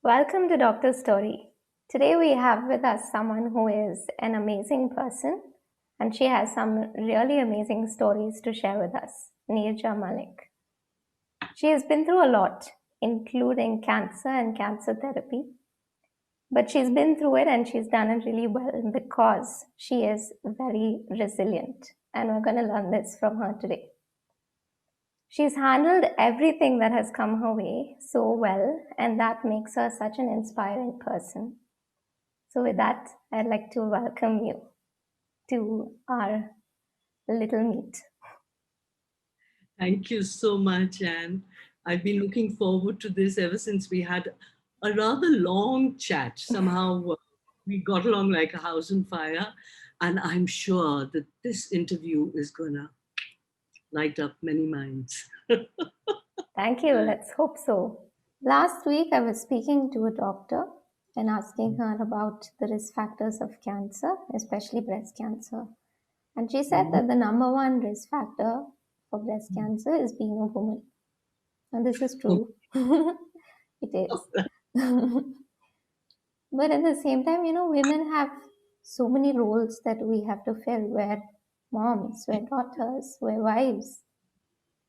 Welcome to Doctor's Story. Today we have with us someone who is an amazing person and she has some really amazing stories to share with us, Neerja Malik. She has been through a lot, including cancer and cancer therapy, but she's been through it and she's done it really well because she is very resilient, and we're going to learn this from her today. She's handled everything that has come her way so well, and that makes her such an inspiring person. So with that, I'd like to welcome you to our little meet. Thank you so much, Anne. I've been looking forward to this ever since we had a rather long chat. Somehow we got along like a house on fire. And I'm sure that this interview is going to light up many minds. Thank you. Let's hope so. Last week, I was speaking to a doctor and asking her about the risk factors of cancer, especially breast cancer. And she said that the number one risk factor for breast cancer is being a woman. And this is true. It is. But at the same time, women have so many roles that we have to fill. We're moms, we're daughters, we're wives,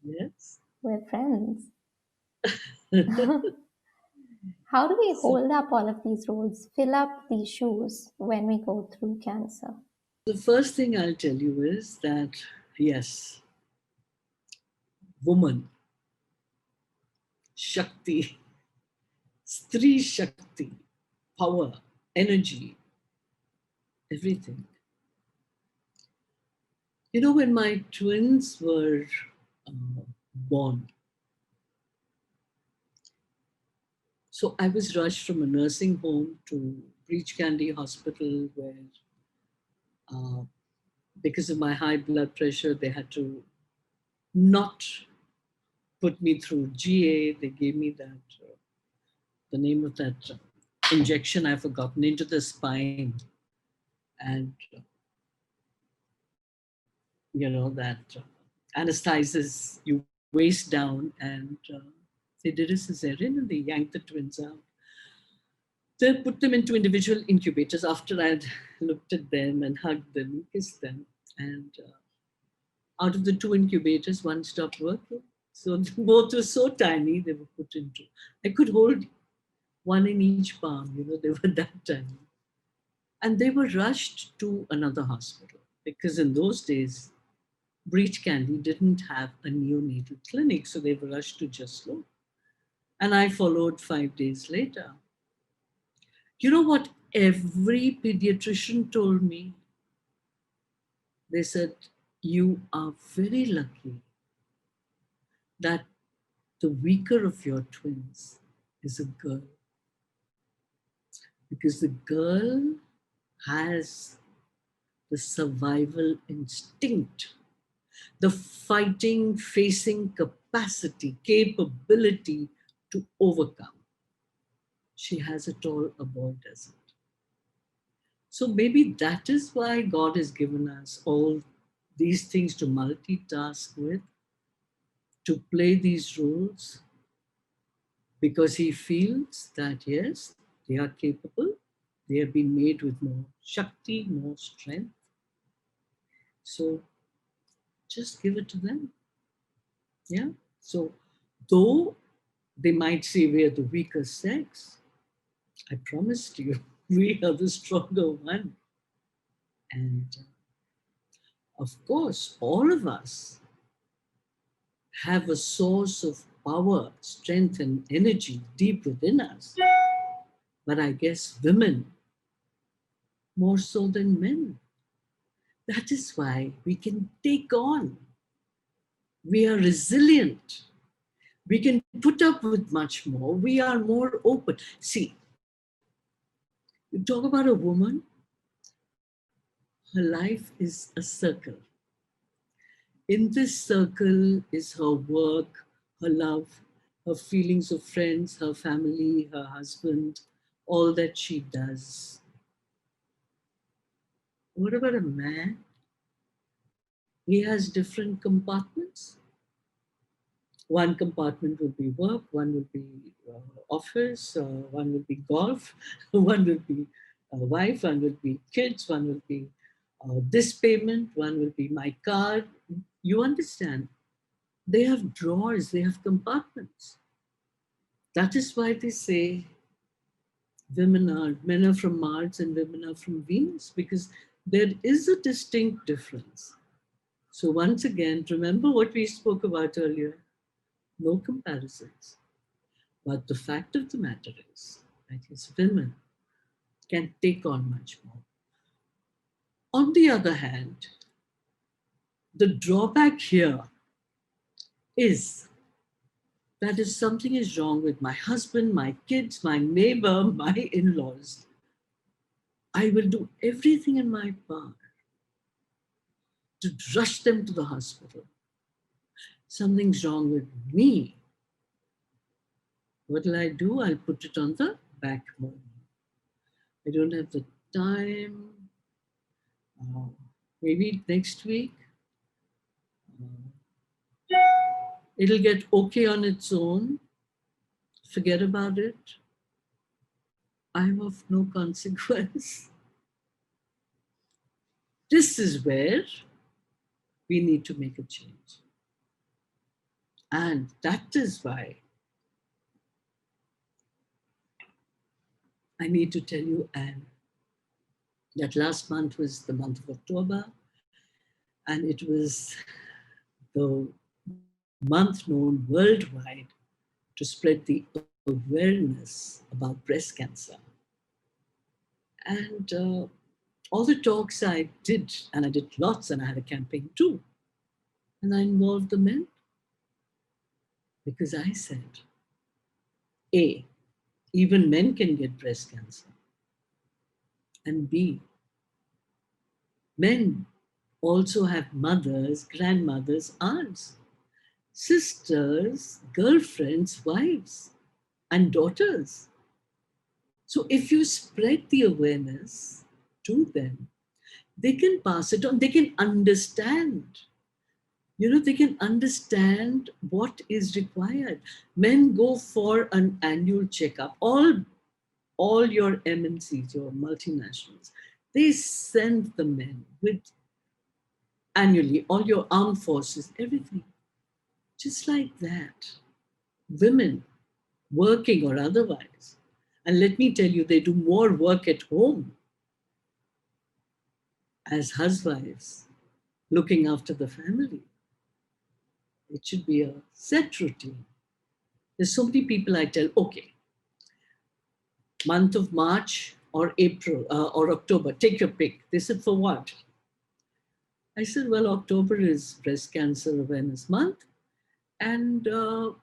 Yes. we're friends. How do we hold up all of these roles, fill up these shoes when we go through cancer? The first thing I'll tell you is that, yes, woman, Shakti, Stree Shakti, power, energy, everything. You know, when my twins were born, so I was rushed from a nursing home to Breach Candy Hospital, where because of my high blood pressure, they had to not put me through GA. They gave me that, the name of that injection I've forgotten, into the spine. And, that anesthetizes you waist down. And they did a cesarean and they yanked the twins out. They put them into individual incubators after I'd looked at them and hugged them and kissed them. And out of the two incubators, one stopped working. So both were so tiny, they were put into. I could hold one in each palm, they were that tiny. And they were rushed to another hospital because in those days, Breach Candy didn't have a neonatal clinic. So they were rushed to Just Low. And I followed 5 days later. You know what every pediatrician told me? They said, you are very lucky that the weaker of your twins is a girl. Because the girl has the survival instinct, the fighting, facing capacity, capability to overcome. She has it all, a boy doesn't. So maybe that is why God has given us all these things to multitask with, to play these roles, because He feels that, yes, they are capable, they have been made with more Shakti, more strength. So just give it to them. Yeah. So though they might say we are the weaker sex, I promised you, we are the stronger one. And of course, all of us have a source of power, strength, and energy deep within us. But I guess women more so than men. That is why we can take on. We are resilient. We can put up with much more. We are more open. See, you talk about a woman, her life is a circle. In this circle is her work, her love, her feelings of friends, her family, her husband, all that she does. What about a man? He has different compartments. One compartment will be work, one will be office, one will be golf, one will be wife, one will be kids, one will be this payment, one will be my car. You understand? They have drawers, they have compartments. That is why they say men are from Mars and women are from Venus, because there is a distinct difference. So once again, remember what we spoke about earlier, no comparisons. But the fact of the matter is that yes, women can take on much more. On the other hand, the drawback here is that if something is wrong with my husband, my kids, my neighbor, my in laws, I will do everything in my power to rush them to the hospital. Something's wrong with me. What will I do? I'll put it on the back burner. I don't have the time. Uh, Maybe next week. It'll get okay on its own. Forget about it. I'm of no consequence. This is where we need to make a change. And that is why I need to tell you, Anne, that last month was the month of October, and it was the month known worldwide to spread the awareness about breast cancer. And all the talks I did, and I did lots, and I had a campaign too, and I involved the men because I said, A, even men can get breast cancer, and B, men also have mothers, grandmothers, aunts, sisters, girlfriends, wives, and daughters. So if you spread the awareness to them, they can pass it on, they can understand. They can understand what is required. Men go for an annual checkup. All your MNCs, your multinationals, they send the men with annually, all your armed forces, everything. Just like that. Women, working or otherwise. And let me tell you, they do more work at home as housewives, looking after the family. It should be a set routine. There's so many people I tell, okay, month of March or April or October, take your pick. They said, for what? I said, well, October is Breast Cancer Awareness Month. And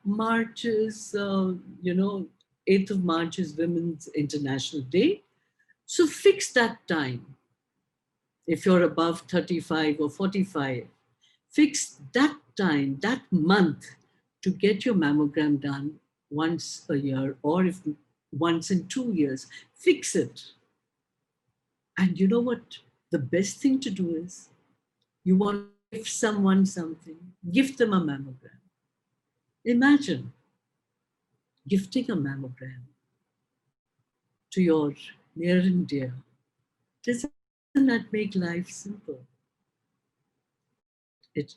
March is, 8th of March is Women's International Day. So fix that time. If you're above 35 or 45, fix that time, that month to get your mammogram done once a year, or if once in 2 years, fix it. And you know what? The best thing to do is you want to give someone something, give them a mammogram. Imagine gifting a mammogram to your near and dear. Doesn't that make life simple? It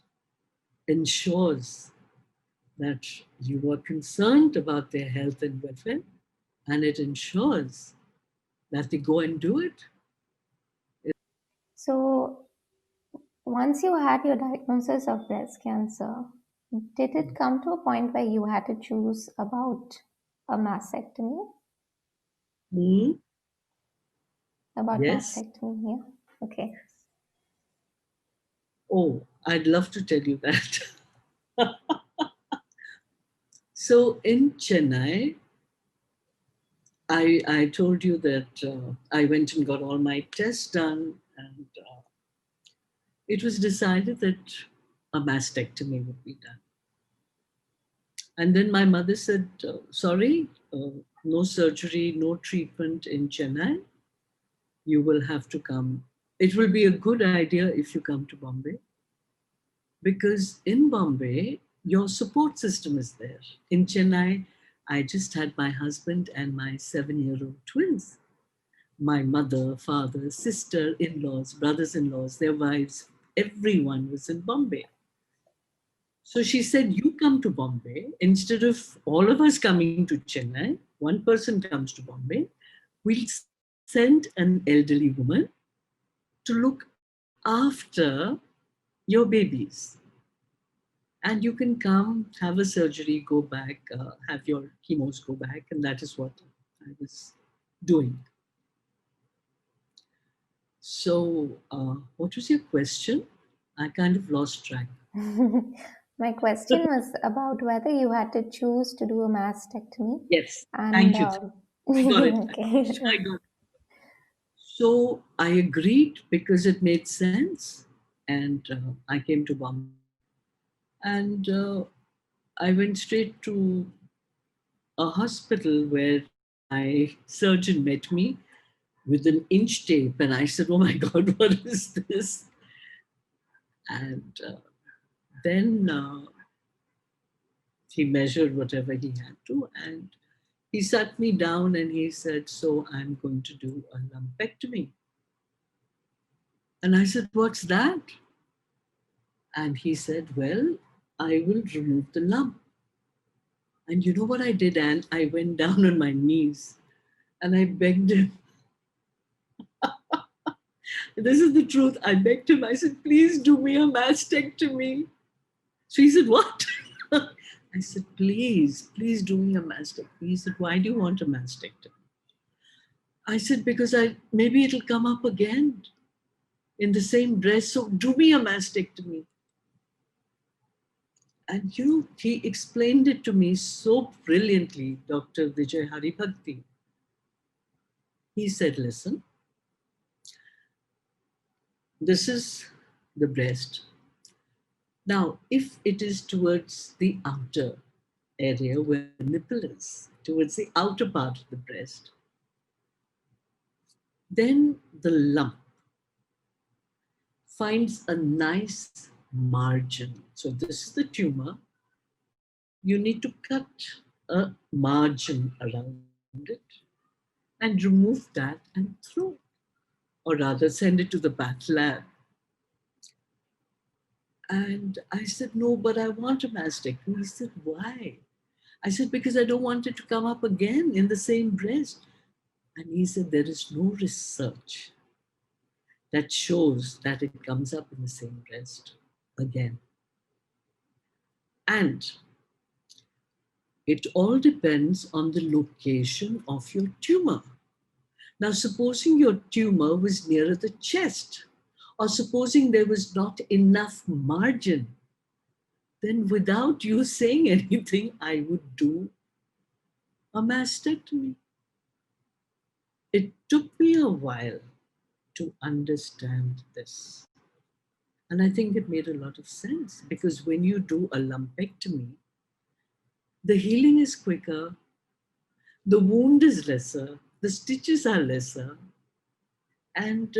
ensures that you are concerned about their health and welfare, and it ensures that they go and do it. So, once you had your diagnosis of breast cancer, did it come to a point where you had to choose about a mastectomy? Hmm? About Yes. mastectomy, yeah. Okay. Oh, I'd love to tell you that. So in Chennai, I told you that I went and got all my tests done, and it was decided that a mastectomy would be done. And then my mother said, sorry, no surgery, no treatment in Chennai. You will have to come. It will be a good idea if you come to Bombay. Because in Bombay, your support system is there. In Chennai, I just had my husband and my 7-year-old twins. My mother, father, sister in laws, brothers in laws, their wives, everyone was in Bombay. So she said, you come to Bombay. Instead of all of us coming to Chennai, one person comes to Bombay. We'll send an elderly woman to look after your babies. And you can come, have a surgery, go back, have your chemos, go back. And that is what I was doing. So, what was your question? I kind of lost track. My question was about whether you had to choose to do a mastectomy. Yes, And thank you. I got it. okay, I sure. got it. So I agreed because it made sense. And I came to Bombay. And I went straight to a hospital where my surgeon met me with an inch tape. And I said, oh my God, what is this? And then he measured whatever he had to. And he sat me down and he said, so I'm going to do a lumpectomy. And I said, what's that? And he said, well, I will remove the lump. And you know what I did, Anne? I went down on my knees and I begged him. This is the truth. I begged him. I said, please do me a mastectomy. So he said, what? I said, please do me a mastectomy. He said, why do you want a mastectomy? I said, because maybe it'll come up again in the same breast. So do me a mastectomy. And he explained it to me so brilliantly, Dr. Vijay Haribhakti. He said, listen, this is the breast. Now, if it is towards the outer area where the nipple is, towards the outer part of the breast, then the lump finds a nice margin. So this is the tumor. You need to cut a margin around it and remove that and throw, or rather send it to the path lab. And I said, no, but I want a mastectomy. He said, why? I said, because I don't want it to come up again in the same breast. And he said, there is no research that shows that it comes up in the same breast again. And it all depends on the location of your tumor. Now, supposing your tumor was nearer the chest, or supposing there was not enough margin, then without you saying anything, I would do a mastectomy. It took me a while to understand this. And I think it made a lot of sense because when you do a lumpectomy, the healing is quicker, the wound is lesser, the stitches are lesser, and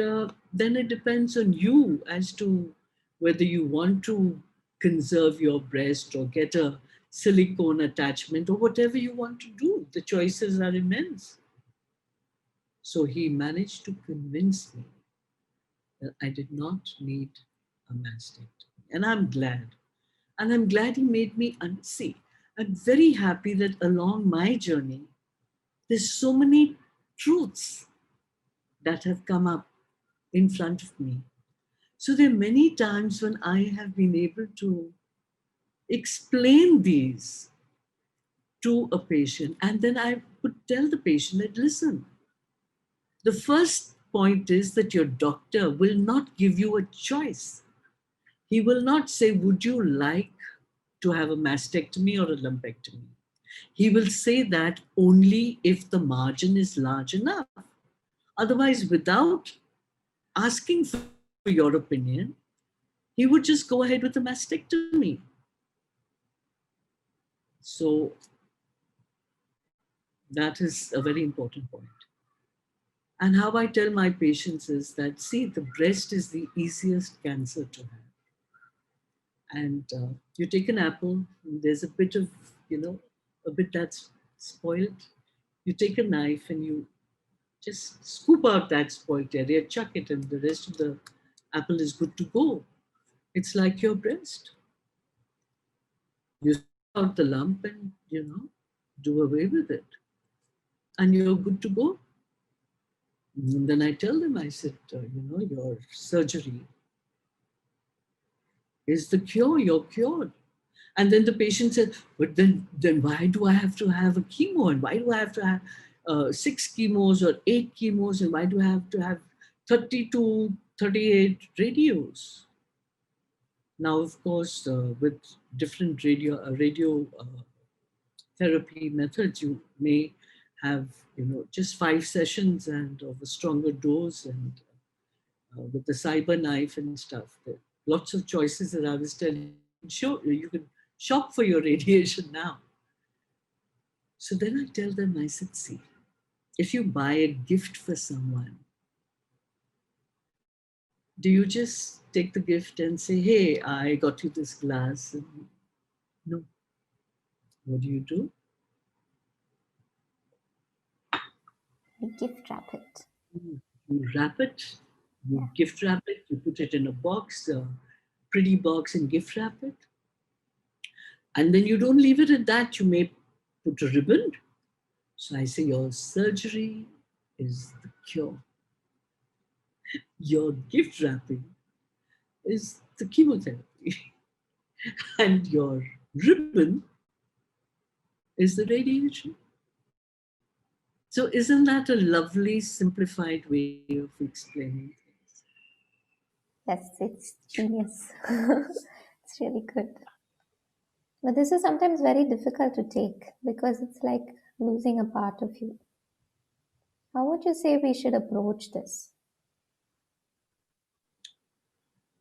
then it depends on you as to whether you want to conserve your breast or get a silicone attachment or whatever you want to do. The choices are immense. So he managed to convince me that I did not need a mastectomy. And I'm glad. And I'm glad he made me unsee. I'm very happy that along my journey, there's so many truths that have come up in front of me. So there are many times when I have been able to explain these to a patient, and then I would tell the patient that, listen, the first point is that your doctor will not give you a choice. He will not say, would you like to have a mastectomy or a lumpectomy? He will say that only if the margin is large enough. Otherwise, without asking for your opinion, he would just go ahead with the mastectomy. So that is a very important point. And how I tell my patients is that, see, the breast is the easiest cancer to have. And you take an apple, there's a bit of, you know, a bit that's spoiled. You take a knife and you just scoop out that spoiled area, chuck it, and the rest of the apple is good to go. It's like your breast. You scoop out the lump and, you know, do away with it. And you're good to go. And then I tell them, I said, you know, your surgery is the cure, you're cured. And then the patient said, but then why do I have to have a chemo? And why do I have to have 6 chemos or 8 chemos? And why do I have to have 32, 38 radios? Now, of course, with different radio therapy methods, you may have, you know, just 5 sessions and of a stronger dose, and with the cyber knife and stuff. There are lots of choices that I was telling you. Sure, you can shop for your radiation now. So then I tell them, I said, see, if you buy a gift for someone, do you just take the gift and say, hey, I got you this glass? And no. What do? We gift wrap it. You wrap it, you Yeah. gift wrap it, you put it in a box, a pretty box, and gift wrap it. And then you don't leave it at that. You may put a ribbon. So I say, your surgery is the cure. Your gift wrapping is the chemotherapy. And your ribbon is the radiation. So isn't that a lovely, simplified way of explaining things? Yes, it's genius. It's really good. But this is sometimes very difficult to take because it's like losing a part of you. How would you say we should approach this?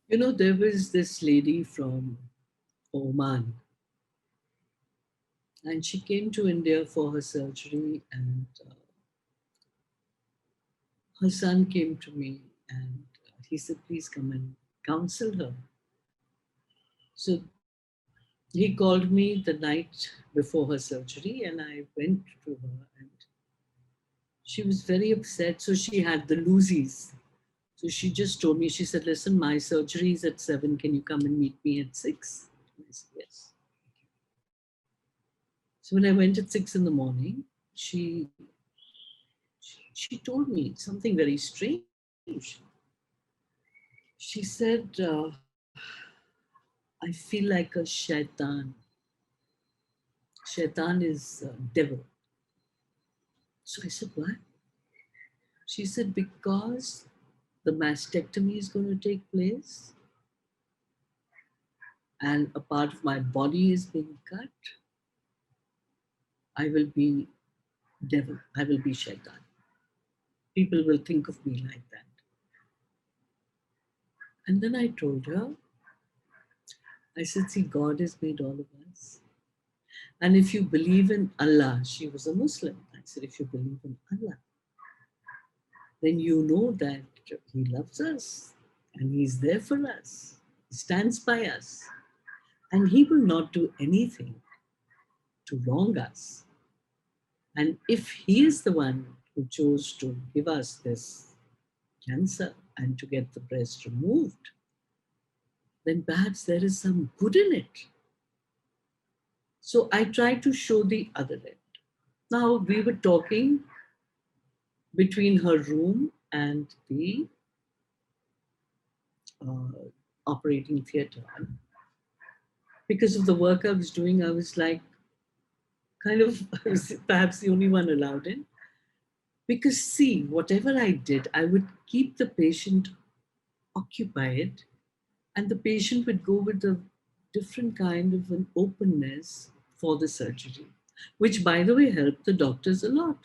You know, there was this lady from Oman, and she came to India for her surgery, and her son came to me, and he said, please come and counsel her. So he called me the night before her surgery, and I went to her, and she was very upset. So she had the loosies. So she just told me, she said, listen, my surgery is at 7. Can you come and meet me at 6? I said, yes. So when I went at 6 in the morning, she told me something very strange. She said, I feel like a shaitan. Shaitan is devil. So I said, what? She said, because the mastectomy is going to take place and a part of my body is being cut, I will be devil. I will be shaitan. People will think of me like that. And then I told her, I said, see, God has made all of us. And if you believe in Allah, she was a Muslim. I said, if you believe in Allah, then you know that He loves us and He's there for us. He stands by us. And He will not do anything to wrong us. And if He is the one who chose to give us this cancer and to get the breast removed, then perhaps there is some good in it. So I try to show the other end. Now we were talking between her room and the operating theater. Because of the work I was doing, I was like, kind of, I was perhaps the only one allowed in. Because, see, whatever I did, I would keep the patient occupied, and the patient would go with a different kind of an openness for the surgery, which, by the way, helped the doctors a lot.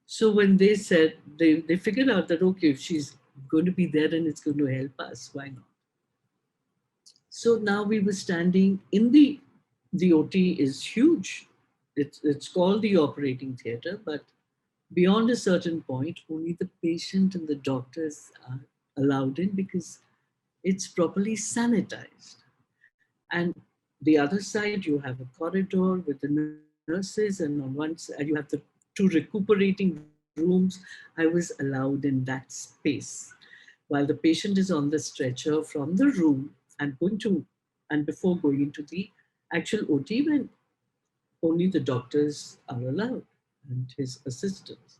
So when they said, they figured out that, okay, if she's going to be there and it's going to help us, why not? So now we were standing in the OT is huge. It's called the operating theater, but beyond a certain point, only the patient and the doctors are allowed in because it's properly sanitized. And the other side, you have a corridor with the nurses, and on one side, you have the two recuperating rooms. I was allowed in that space while the patient is on the stretcher from the room and before going into the actual OT, when only the doctors are allowed and his assistants.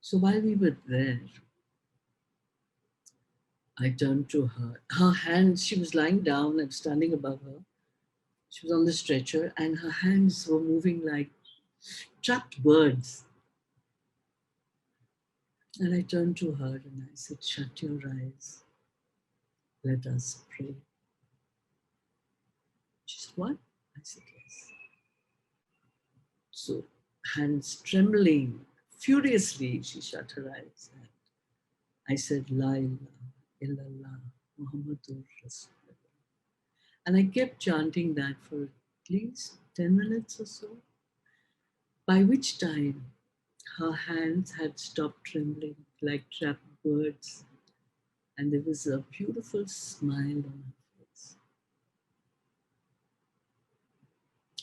So while we were there, I turned to her. Her hands, she was lying down and standing above her. She was on the stretcher, and her hands were moving like trapped birds. And I turned to her and I said, "Shut your eyes. Let us pray." She said, "What?" I said, "Yes." So, hands trembling furiously, she shut her eyes. And I said, "La ilaha illallah Muhammadur Rasulullah." And I kept chanting that for at least 10 minutes or so, by which time her hands had stopped trembling like trapped birds, and there was a beautiful smile on her face.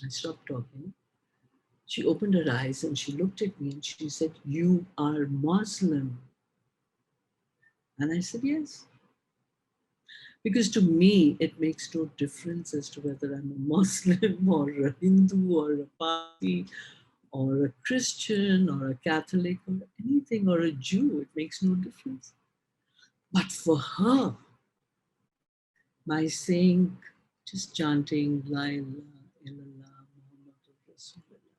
I stopped talking. She opened her eyes and she looked at me and she said, "You are Muslim." And I said, "Yes." Because to me, it makes no difference as to whether I'm a Muslim or a Hindu or a Parsi or a Christian or a Catholic or anything or a Jew. It makes no difference. But for her, by saying, just chanting, La ilaha illallah Muhammadur Rasulullah,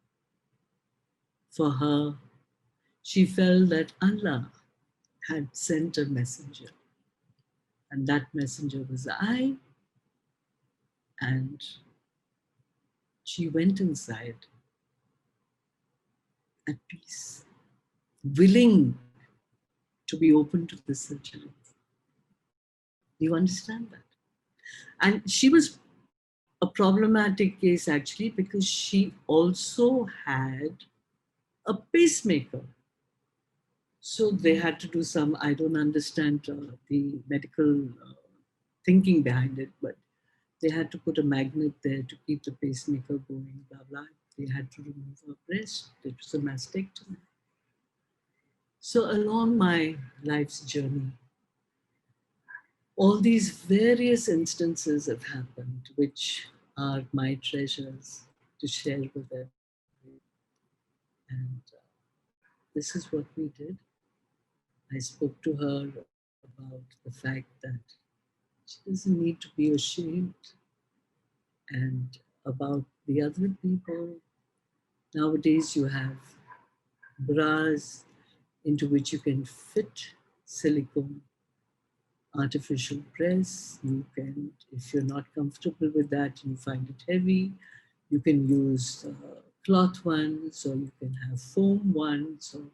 for her, she felt that Allah had sent a messenger. And that messenger was I. And she went inside at peace, willing to be open to the surgery. You understand that? And she was a problematic case actually because she also had a pacemaker. So they had to do some, I don't understand the medical thinking behind it, but they had to put a magnet there to keep the pacemaker going, blah, blah. They had to remove her breast. It was a mastectomy. So along my life's journey, all these various instances have happened, which are my treasures to share with everyone. And this is what we did. I spoke to her about the fact that she doesn't need to be ashamed, and about the other people. Nowadays, you have bras into which you can fit silicone artificial breasts. You can, if you're not comfortable with that, you find it heavy, you can use cloth ones, or you can have foam ones, or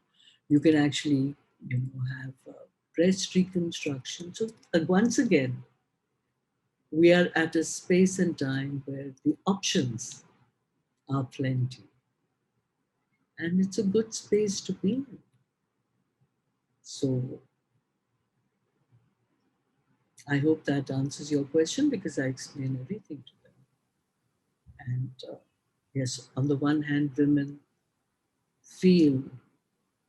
you can actually, have breast reconstruction. So once again, we are at a space and time where the options are plenty, and it's a good space to be in. So I hope that answers your question because I explain everything to them. And yes, on the one hand, women feel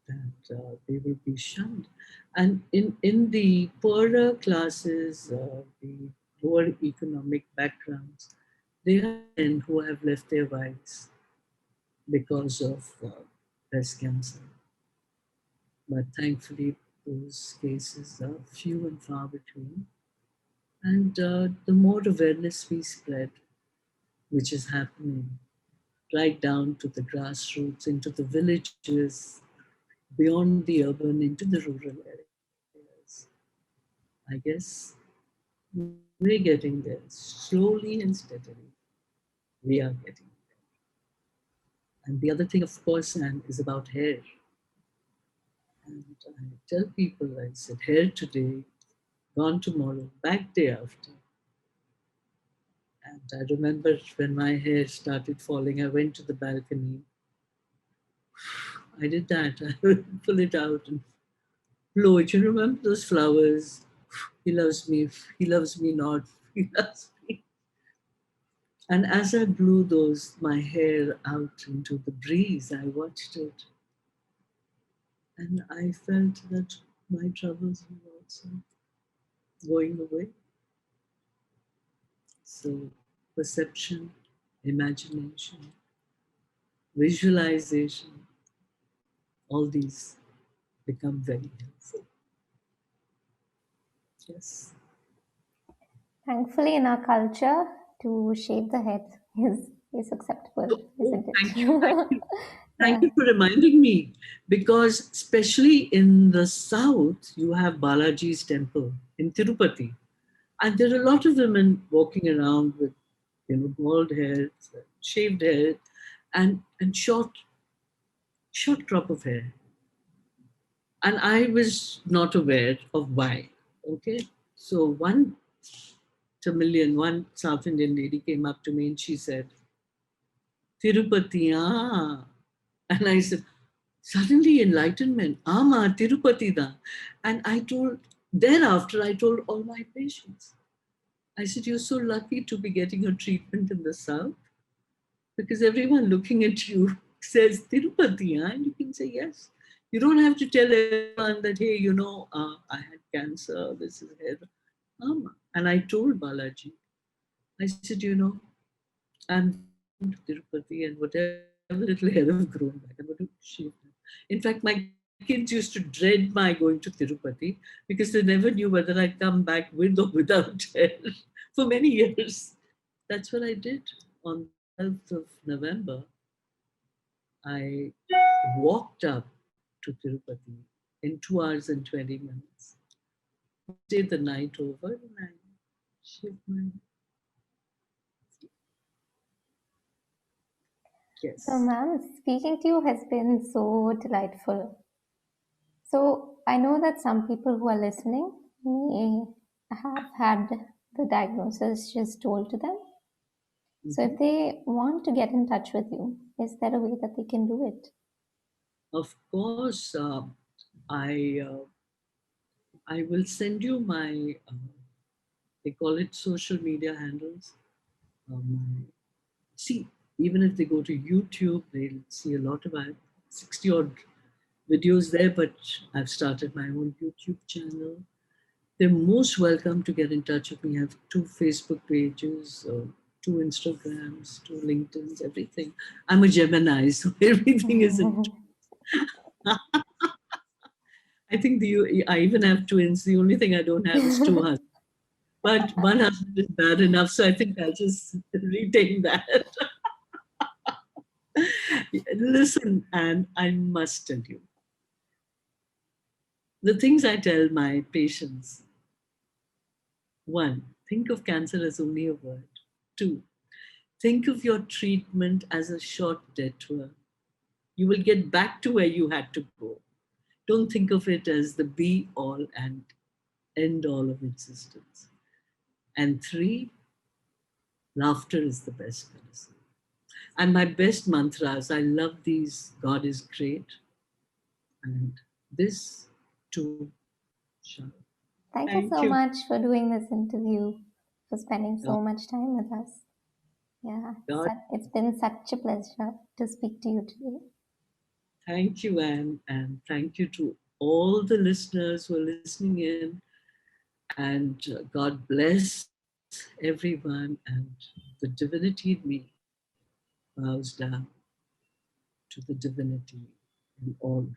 that they will be shunned. And in the poorer classes, the lower economic backgrounds, there are men who have left their wives because of breast cancer. But thankfully, those cases are few and far between. And the more awareness we spread, which is happening right down to the grassroots, into the villages, beyond the urban, into the rural areas, I guess we're getting there slowly and steadily. We are getting there. And the other thing, of course, Anne, is about hair. And I tell people, I said, hair today, gone tomorrow, back day after. And I remember when my hair started falling, I went to the balcony. I did that. I would pull it out and blow it. You remember those flowers? He loves me. He loves me not. He loves me. And as I blew my hair out into the breeze, I watched it, and I felt that my troubles were also going away. So, perception, imagination, visualization, all these become very helpful. Yes. Thankfully, in our culture, to shave the head is acceptable, Oh, isn't it? thank you. Thank you. Thank Yeah. you for reminding me, because especially in the south, you have Balaji's temple in Tirupati, and there are a lot of women walking around with, bald hair, shaved hair, and short crop of hair. And I was not aware of why. Okay, so one South Indian lady came up to me and she said, Tirupati, ah. And I said, suddenly enlightenment, Ama, Tirupati da. And thereafter, I told all my patients, I said, you're so lucky to be getting a treatment in the South, because everyone looking at you says, Tirupati, ah? And you can say, yes. You don't have to tell everyone that, hey, I had cancer, this is hair. Ama. And I told Balaji, I said, I'm going to Tirupati, and whatever little hair have grown back, I'm going to shave them. In fact, my kids used to dread my going to Tirupati because they never knew whether I'd come back with or without hair for many years. That's what I did. On the 12th of November, I walked up to Tirupati in 2 hours and 20 minutes. Stayed the night over and I shaved my So, yes. ma'am, speaking to you has been so delightful. So, I know that some people who are listening may have had the diagnosis just told to them. So, Mhm. if they want to get in touch with you, is there a way that they can do it? Of course, I I will send you my they call it social media handles. My see, even if they go to YouTube, they'll see a lot of 60 odd videos there. But I've started my own YouTube channel. They're most welcome to get in touch with me. I have 2 Facebook pages, 2 Instagrams, 2 LinkedIn's, everything. I'm a Gemini, so everything is in. I think I even have twins. The only thing I don't have is 2 husbands. But one husband is bad enough, so I think I'll just retain that. Listen, and I must tell you, the things I tell my patients: one, think of cancer as only a word. Two, think of your treatment as a short detour. You will get back to where you had to go. Don't think of it as the be all and end all of existence. And three, laughter is the best medicine. And my best mantras, I love these: God is great, and this too shall. Thank you Thank so you. much for doing this interview, for spending God, so much time with us. Yeah, God, it's been such a pleasure to speak to you today. thank you, Anne, and thank you to all the listeners who are listening in. And God bless everyone, and the divinity in me bows down to the divinity in all